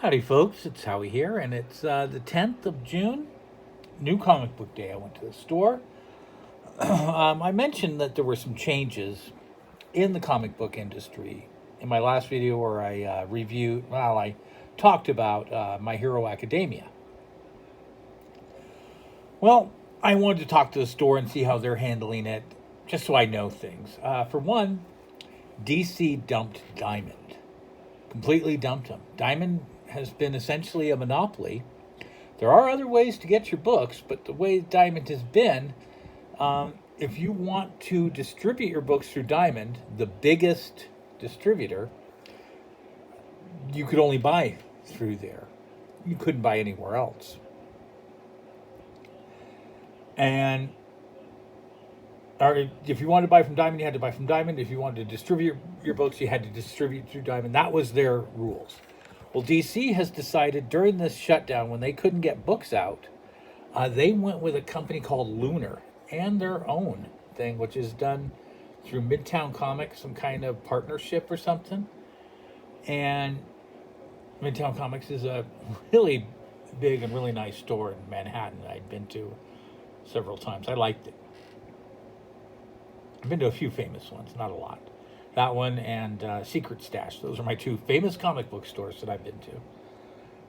Howdy, folks. It's Howie here, and it's the 10th of June, New Comic Book Day. I went to the store. I mentioned that there were some changes in the comic book industry in my last video where I talked about My Hero Academia. Well, I wanted to talk to the store and see how they're handling it, just so I know things. For one, DC dumped Diamond. Completely dumped them. Diamond has been essentially a monopoly. There are other ways to get your books, but the way Diamond has been, if you want to distribute your books through Diamond, the biggest distributor, you could only buy through there. You couldn't buy anywhere else. And or if you wanted to buy from Diamond, you had to buy from Diamond. If you wanted to distribute your books, you had to distribute through Diamond. That was their rules. Well, DC has decided during this shutdown, when they couldn't get books out, they went with a company called Lunar and their own thing, which is done through Midtown Comics, some kind of partnership or something. And Midtown Comics is a really big and really nice store in Manhattan that I'd been to several times. I liked it. I've been to a few famous ones, not a lot. That one and Secret Stash. Those are my two famous comic book stores that I've been to.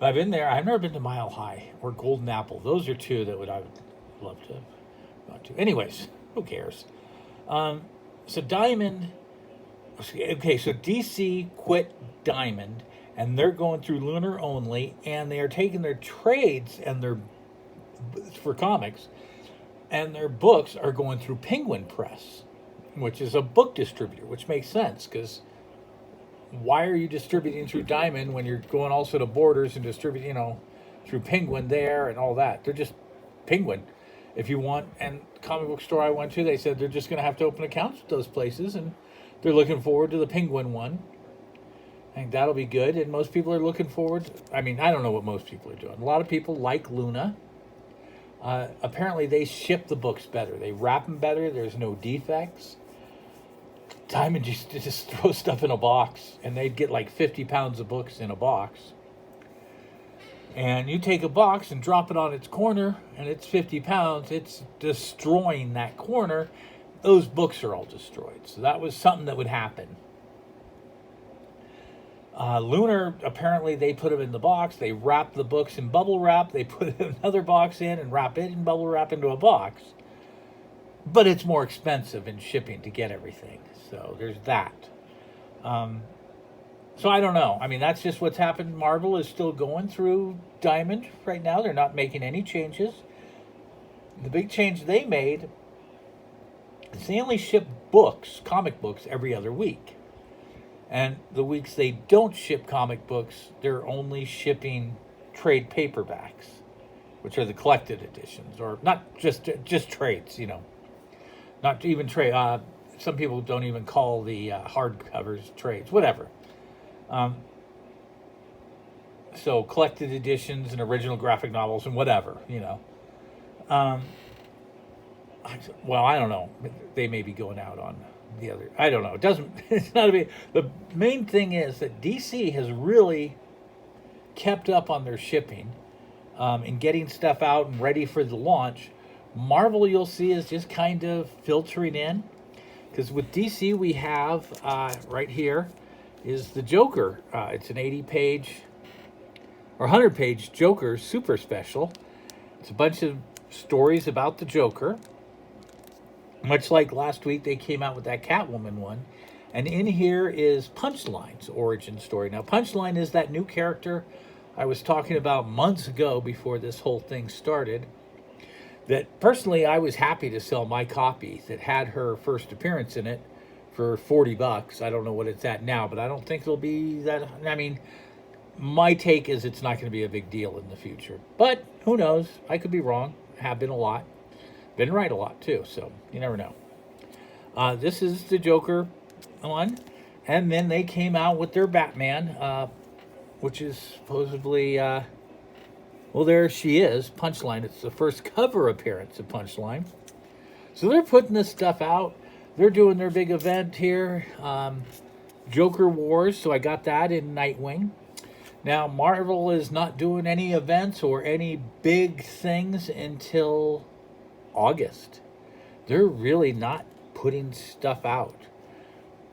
But I've been there. I've never been to Mile High or Golden Apple. Those are two that I would love to go to. Anyways, who cares? So Diamond. Okay, so DC quit Diamond, and they're going through Lunar only, and they are taking their trades and their for comics, and their books are going through Penguin Press, which is a book distributor, which makes sense because why are you distributing through Diamond when you're going also to Borders and distributing, through Penguin there and all that? They're just Penguin. If you want, and the comic book store I went to, they said they're just going to have to open accounts with those places, and they're looking forward to the Penguin one. I think that'll be good, and most people are looking forward I don't know what most people are doing. A lot of people like Luna. Apparently they ship the books better. They wrap them better. There's no defects. Diamond just throw stuff in a box, and they'd get like 50 pounds of books in a box. And you take a box and drop it on its corner, and it's 50 pounds. It's destroying that corner. Those books are all destroyed. So that was something that would happen. Lunar, apparently they put them in the box. They wrap the books in bubble wrap. They put another box in and wrap it in bubble wrap into a box. But it's more expensive in shipping to get everything. So there's that. So I don't know. That's just what's happened. Marvel is still going through Diamond right now. They're not making any changes. The big change they made is they only ship books, comic books, every other week. And the weeks they don't ship comic books, they're only shipping trade paperbacks, which are the collected editions, or not just trades, not even trade. Some people don't even call the hardcovers trades, whatever. So collected editions and original graphic novels and whatever, well, I don't know. They may be going out on the other. I don't know. It's not a big. The main thing is that DC has really kept up on their shipping and getting stuff out and ready for the launch. Marvel, you'll see, is just kind of filtering in. Because with DC, we have right here is the Joker. It's an 80-page or 100-page Joker super special. It's a bunch of stories about the Joker. Much like last week, they came out with that Catwoman one. And in here is Punchline's origin story. Now, Punchline is that new character I was talking about months ago before this whole thing started. That personally, I was happy to sell my copy that had her first appearance in it for $40. I don't know what it's at now, but I don't think it'll be that. My take is it's not going to be a big deal in the future. But who knows? I could be wrong. Have been a lot. Been right a lot too, so you never know. This is the Joker one. And then they came out with their Batman, which is supposedly, well, there she is, Punchline. It's the first cover appearance of Punchline. So they're putting this stuff out. They're doing their big event here, Joker Wars, so I got that in Nightwing. Now, Marvel is not doing any events or any big things until August. They're really not putting stuff out,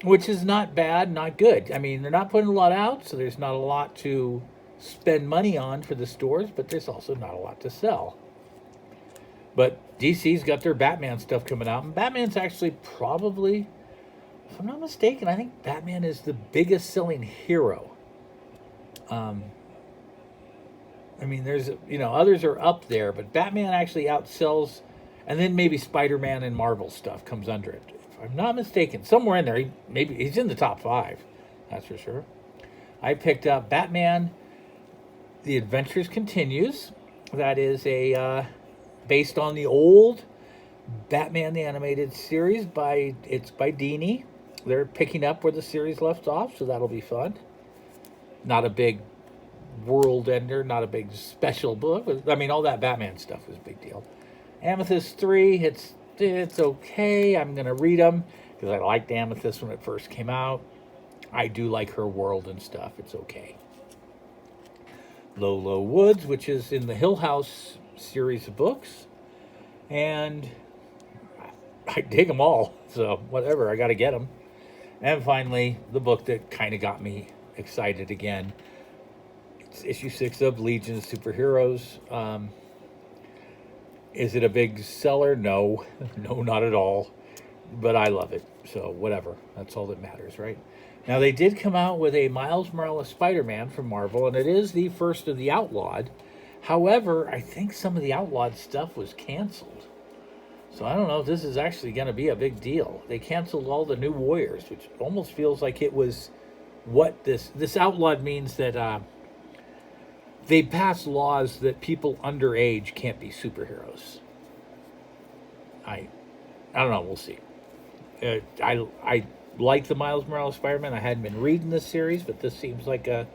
which is not bad, not good. I mean, they're not putting a lot out, so there's not a lot to spend money on for the stores, but there's also not a lot to sell. But DC's got their Batman stuff coming out, and Batman's actually probably, if I'm not mistaken, I think Batman is the biggest selling hero. I mean, there's, others are up there, but Batman actually outsells, and then maybe Spider-Man and Marvel stuff comes under it. If I'm not mistaken, somewhere in there, maybe he's in the top 5, that's for sure. I picked up Batman, The Adventures Continues. That is based on the old Batman the Animated Series by Dini. They're picking up where the series left off, so that'll be fun. Not a big world ender, not a big special book. I mean, all that Batman stuff was a big deal. Amethyst 3, it's okay. I'm going to read them because I liked Amethyst when it first came out. I do like her world and stuff. It's okay. Low Woods, which is in the Hill House series of books. And I dig them all. So whatever, I got to get them. And finally, the book that kind of got me excited again. It's issue 6 of Legion of Superheroes. Is it a big seller? No, not at all. But I love it. So whatever. That's all that matters, right? Now, they did come out with a Miles Morales Spider-Man from Marvel, and it is the first of the Outlawed. However, I think some of the Outlawed stuff was canceled. So I don't know if this is actually going to be a big deal. They canceled all the New Warriors, which almost feels like it was what this Outlawed means, that they passed laws that people underage can't be superheroes. I don't know. We'll see. I like the Miles Morales Spider-Man. I hadn't been reading this series, but this seems like a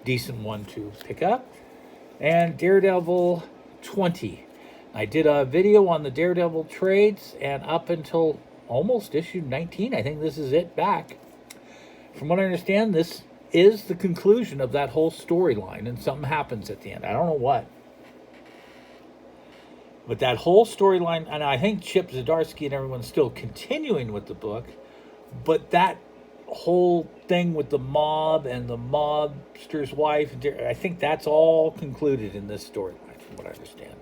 decent one to pick up. And Daredevil 20. I did a video on the Daredevil trades, and up until almost issue 19, I think this is it back. From what I understand, this is the conclusion of that whole storyline, and something happens at the end. I don't know what. But that whole storyline, and I think Chip Zdarsky and everyone's still continuing with the book, but that whole thing with the mob and the mobster's wife, I think that's all concluded in this storyline, from what I understand.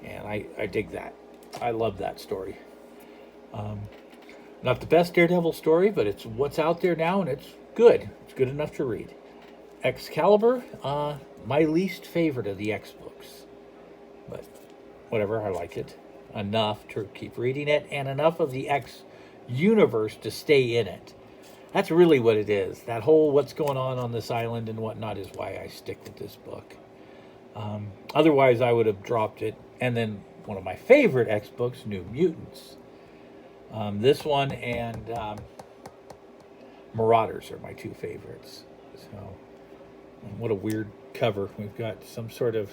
And I dig that. I love that story. Not the best Daredevil story, but it's what's out there now, and it's good. It's good enough to read. Excalibur, my least favorite of the X books. But whatever, I like it enough to keep reading it, and enough of the X universe to stay in it. That's really what it is. That whole what's going on this island and whatnot is why I stick with this book. Otherwise, I would have dropped it. And then one of my favorite X books, New Mutants. This one and Marauders are my 2 favorites. So, what a weird cover. We've got some sort of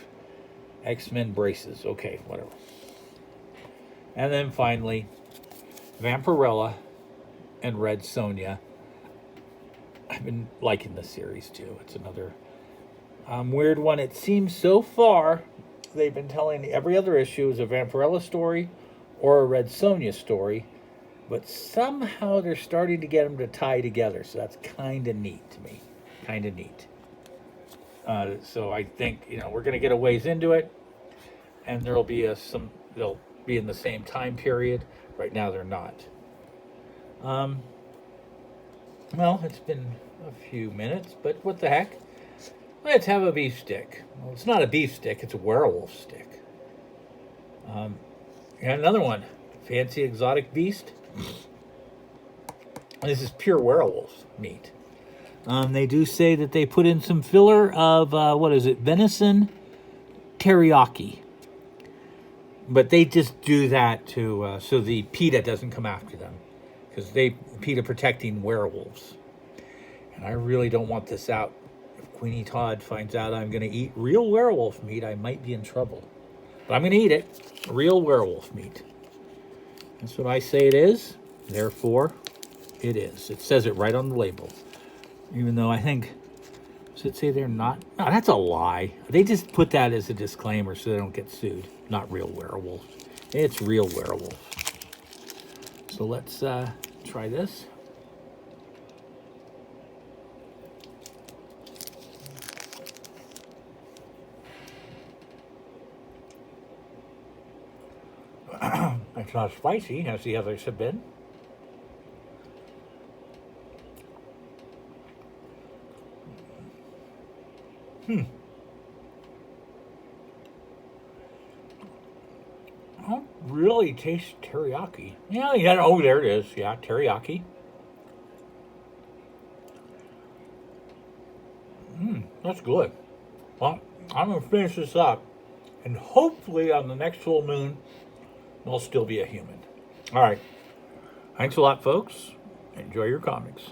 X-Men braces. Okay, whatever. And then finally, Vampirella and Red Sonja. I've been liking this series too. It's another weird one. It seems so far they've been telling every other issue is a Vampirella story or a Red Sonja story, but somehow they're starting to get them to tie together. So that's kind of neat to me. Kind of neat. So I think we're going to get a ways into it, and there'll be they'll be in the same time period. Right now they're not. Well, it's been a few minutes, but what the heck? Let's have a beef stick. Well, it's not a beef stick, it's a werewolf stick. And another one, fancy exotic beast. This is pure werewolf meat. They do say that they put in some filler of, venison teriyaki. But they just do that to so the PETA doesn't come after them. Because PETA protecting werewolves. And I really don't want this out. If Queenie Todd finds out I'm going to eat real werewolf meat, I might be in trouble. But I'm going to eat it. Real werewolf meat. That's what I say it is. Therefore, it is. It says it right on the label. Even though I think Does it say they're not? No, that's a lie. They just put that as a disclaimer so they don't get sued. Not real werewolves. It's real werewolves. So let's try this. It's not spicy as the others have been. I don't really taste teriyaki. Yeah. Oh, there it is. Yeah, teriyaki. That's good. Well, I'm going to finish this up. And hopefully on the next full moon, I'll still be a human. All right. Thanks a lot, folks. Enjoy your comics.